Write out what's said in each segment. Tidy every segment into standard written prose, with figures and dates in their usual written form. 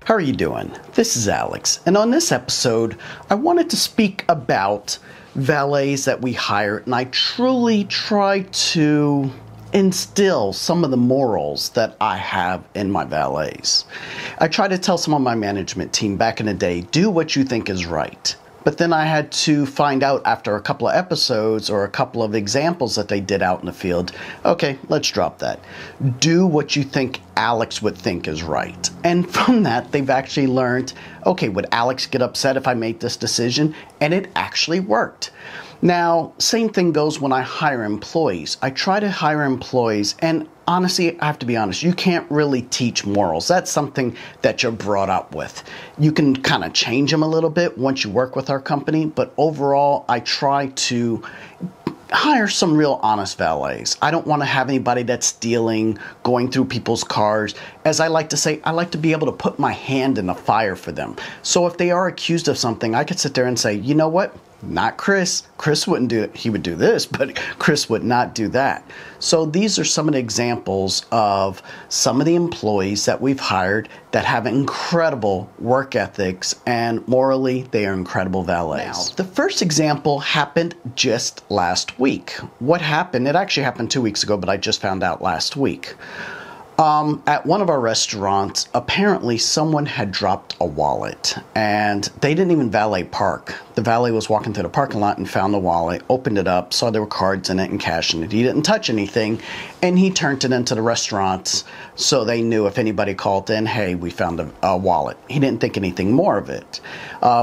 How are you doing? This is Alex, and on this episode, I wanted to speak about valets that we hire, and I truly try to instill some of the morals that I have in my valets. I try to tell some of my management team back in the day, do what you think is right. But then I had to find out after a couple of episodes or a couple of examples that they did out in the field, okay, let's drop that. Do what you think Alex would think is right. And from that, they've actually learned, okay, would Alex get upset if I made this decision? And it actually worked. Now, same thing goes when I hire employees. I try to hire employees, and honestly, I have to be honest, you can't really teach morals. That's something that you're brought up with. You can kind of change them a little bit once you work with our company, but overall, I try to hire some real honest valets. I don't want to have anybody that's stealing, going through people's cars. As I like to say, I like to be able to put my hand in the fire for them. So if they are accused of something, I could sit there and say, you know what? Not Chris. Chris wouldn't do it. He would do this, but Chris would not do that. So these are some of the examples of some of the employees that we've hired that have incredible work ethics, and morally, they are incredible valets. Now, the first example happened just last week. What happened? It actually happened 2 weeks ago, but I just found out last week. At one of our restaurants, apparently someone had dropped a wallet, and they didn't even valet park. The valet was walking through the parking lot and found the wallet, opened it up, saw there were cards in it and cash in it. He didn't touch anything, and he turned it into the restaurant so they knew if anybody called in, hey, we found a wallet. He didn't think anything more of it.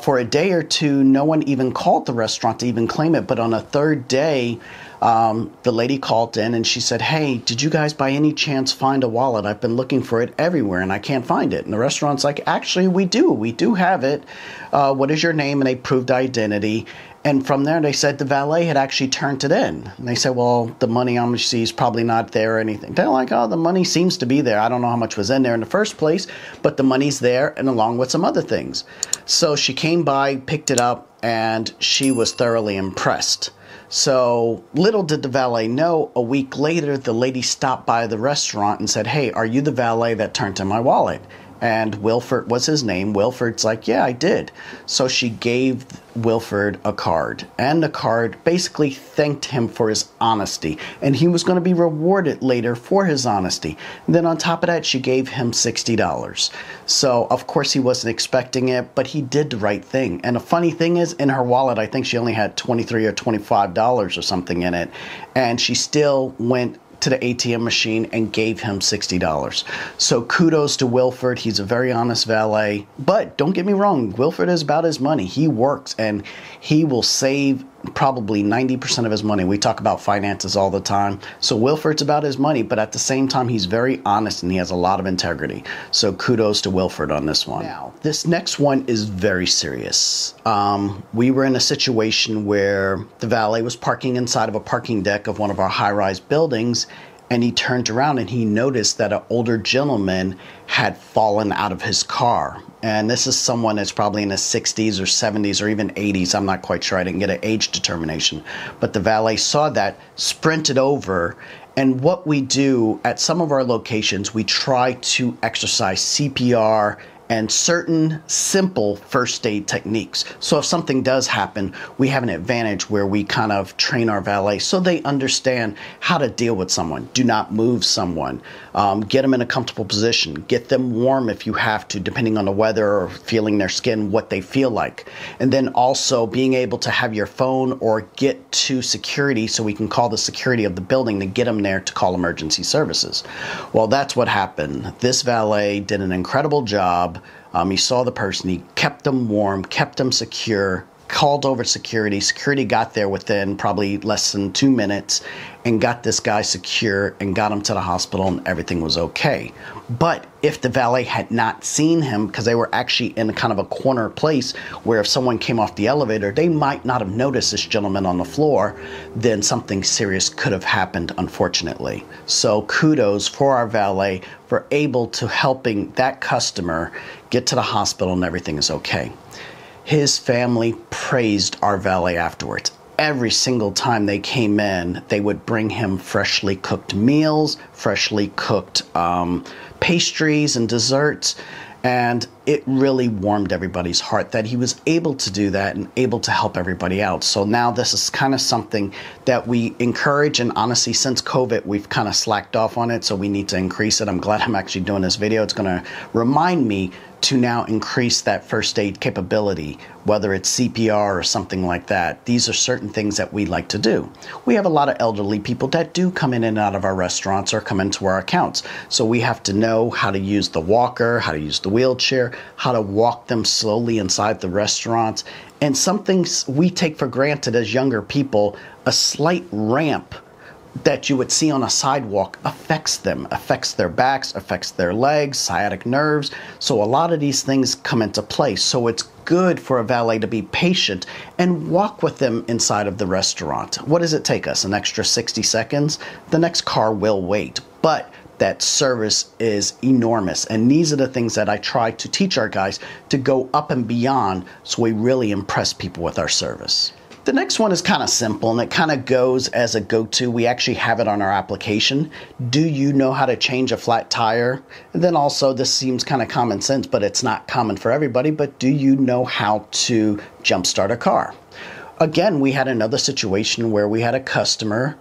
For a day or two, no one even called the restaurant to even claim it, but on a third day, the lady called in and she said, hey, did you guys by any chance find a wallet? I've been looking for it everywhere and I can't find it. And the restaurant's like, actually, we do have it. What is your name? And they proved identity. And from there, they said the valet had actually turned it in. And they said, well, the money obviously is probably not there or anything. They're like, oh, the money seems to be there. I don't know how much was in there in the first place, but the money's there and along with some other things. So she came by, picked it up, and she was thoroughly impressed. So little did the valet know, a week later, the lady stopped by the restaurant and said, hey, are you the valet that turned in my wallet? And Wilford was his name. Wilford's like, yeah, I did. So she gave Wilford a card, and the card basically thanked him for his honesty, and he was going to be rewarded later for his honesty. And then on top of that, she gave him $60. So of course he wasn't expecting it, but he did the right thing. And the funny thing is, in her wallet, I think she only had $23 or $25 or something in it, and she still went to the ATM machine and gave him $60. So kudos to Wilford. He's a very honest valet. But don't get me wrong, Wilford is about his money. He works and he will save probably 90% of his money. We talk about finances all the time. So Wilford's about his money, but at the same time, he's very honest and he has a lot of integrity. So kudos to Wilford on this one. Now, this next one is very serious. We were in a situation where the valet was parking inside of a parking deck of one of our high-rise buildings, and he turned around and he noticed that an older gentleman had fallen out of his car. And this is someone that's probably in his 60s or 70s or even 80s. I'm not quite sure. I didn't get an age determination. But the valet saw that, sprinted over. And what we do at some of our locations, we try to exercise CPR and certain simple first aid techniques. So if something does happen, we have an advantage where we kind of train our valets so they understand how to deal with someone. Do not move someone. Get them in a comfortable position. Get them warm if you have to, depending on the weather or feeling their skin, what they feel like. And then also being able to have your phone or get to security so we can call the security of the building to get them there to call emergency services. Well, that's what happened. This valet did an incredible job. He saw the person, he kept them warm, kept them secure, called over security. Security got there within probably less than 2 minutes and got this guy secure and got him to the hospital, and everything was okay. But if the valet had not seen him, because they were actually in a kind of a corner place where if someone came off the elevator, they might not have noticed this gentleman on the floor, then something serious could have happened, unfortunately. So kudos for our valet for able to helping that customer get to the hospital and everything is okay. His family praised our valet afterwards. Every single time they came in, they would bring him freshly cooked meals, freshly cooked pastries and desserts. And it really warmed everybody's heart that he was able to do that and able to help everybody out. So now this is kind of something that we encourage, and honestly, since COVID, we've kind of slacked off on it, so we need to increase it. I'm glad I'm actually doing this video. It's going to remind me to now increase that first aid capability, whether it's CPR or something like that. These are certain things that we like to do. We have a lot of elderly people that do come in and out of our restaurants or come into our accounts. So we have to know how to use the walker, how to use the wheelchair, how to walk them slowly inside the restaurant. And some things we take for granted as younger people, a slight ramp that you would see on a sidewalk affects them, affects their backs, affects their legs, sciatic nerves. So a lot of these things come into play. So it's good for a valet to be patient and walk with them inside of the restaurant. What does it take us? An extra 60 seconds? The next car will wait. But that service is enormous. And these are the things that I try to teach our guys to go up and beyond so we really impress people with our service. The next one is kind of simple, and it kind of goes as a go-to. We actually have it on our application. Do you know how to change a flat tire? And then also, this seems kind of common sense, but it's not common for everybody, but do you know how to jumpstart a car? Again, we had another situation where we had a customer.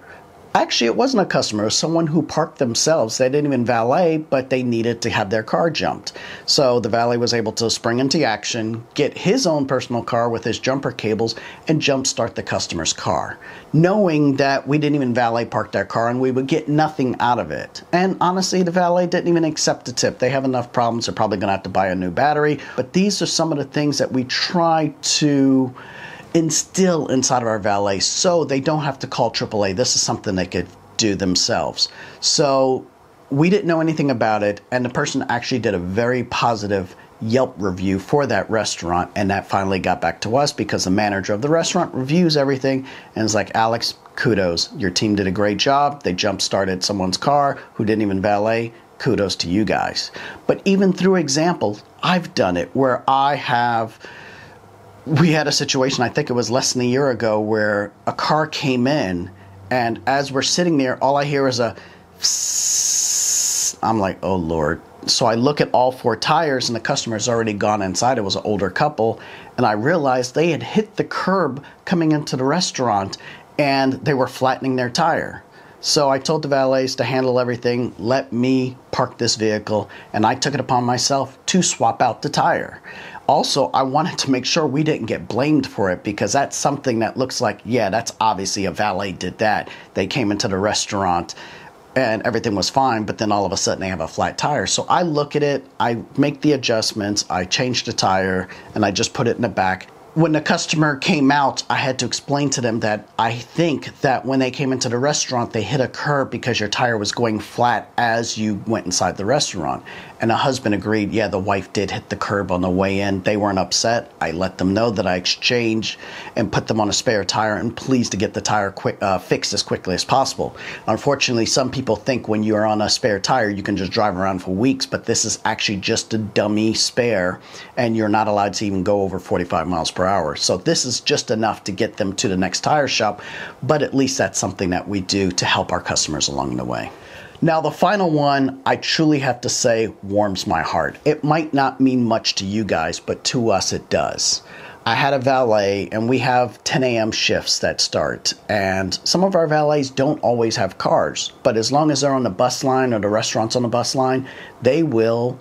Actually, it wasn't a customer. It was someone who parked themselves. They didn't even valet, but they needed to have their car jumped. So the valet was able to spring into action, get his own personal car with his jumper cables, and jumpstart the customer's car, knowing that we didn't even valet park their car and we would get nothing out of it. And honestly, the valet didn't even accept the tip. They have enough problems. They're probably going to have to buy a new battery. But these are some of the things that we try to instill inside of our valets so they don't have to call AAA. This is something they could do themselves. So we didn't know anything about it, and the person actually did a very positive Yelp review for that restaurant, and that finally got back to us because the manager of the restaurant reviews everything and is like, Alex, kudos. Your team did a great job. They jump-started someone's car who didn't even valet. Kudos to you guys. But even through example, I've done it where we had a situation, I think it was less than a year ago, where a car came in, and as we're sitting there, all I hear is a psst. I'm like, oh Lord. So I look at all 4 tires, and the customer's already gone inside. It was an older couple, and I realized they had hit the curb coming into the restaurant, and they were flattening their tire. So I told the valets to handle everything, let me park this vehicle, and I took it upon myself to swap out the tire. Also, I wanted to make sure we didn't get blamed for it, because that's something that looks like, yeah, that's obviously a valet did that. They came into the restaurant and everything was fine, but then all of a sudden they have a flat tire. So I look at it, I make the adjustments, I change the tire, and I just put it in the back. When the customer came out, I had to explain to them that I think that when they came into the restaurant, they hit a curb because your tire was going flat as you went inside the restaurant. And the husband agreed, yeah, the wife did hit the curb on the way in. They weren't upset. I let them know that I exchanged and put them on a spare tire and pleased to get the tire fixed as quickly as possible. Unfortunately, some people think when you're on a spare tire, you can just drive around for weeks, but this is actually just a dummy spare, and you're not allowed to even go over 45 miles per hour. So this is just enough to get them to the next tire shop, but at least that's something that we do to help our customers along the way. Now, the final one, I truly have to say, warms my heart. It might not mean much to you guys, but to us it does. I had a valet, and we have 10 a.m. shifts that start, and some of our valets don't always have cars, but as long as they're on the bus line or the restaurant's on the bus line, they will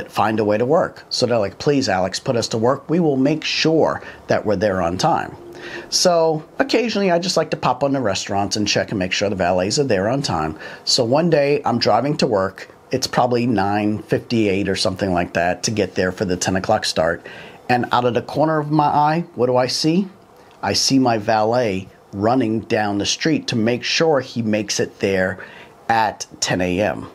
find a way to work. So they're like, please, Alex, put us to work. We will make sure that we're there on time. So occasionally I just like to pop on the restaurants and check and make sure the valets are there on time. So one day I'm driving to work. It's probably 9:58 or something like that to get there for the 10 o'clock start. And out of the corner of my eye, what do I see? I see my valet running down the street to make sure he makes it there at 10 a.m.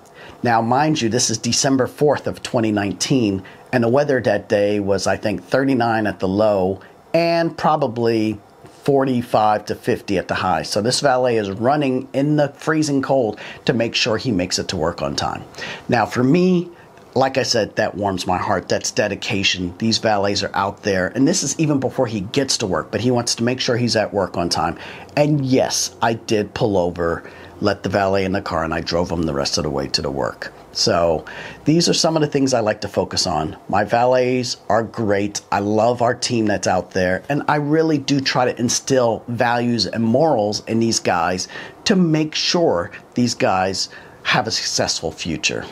Now, mind you, this is December 4th of 2019, and the weather that day was, I think, 39 at the low and probably 45 to 50 at the high. So this valet is running in the freezing cold to make sure he makes it to work on time. Now, for me, like I said, that warms my heart. That's dedication. These valets are out there, and this is even before he gets to work, but he wants to make sure he's at work on time. And yes, I did pull over let the valet in the car, and I drove them the rest of the way to the work. So these are some of the things I like to focus on. My valets are great. I love our team that's out there, and I really do try to instill values and morals in these guys to make sure these guys have a successful future.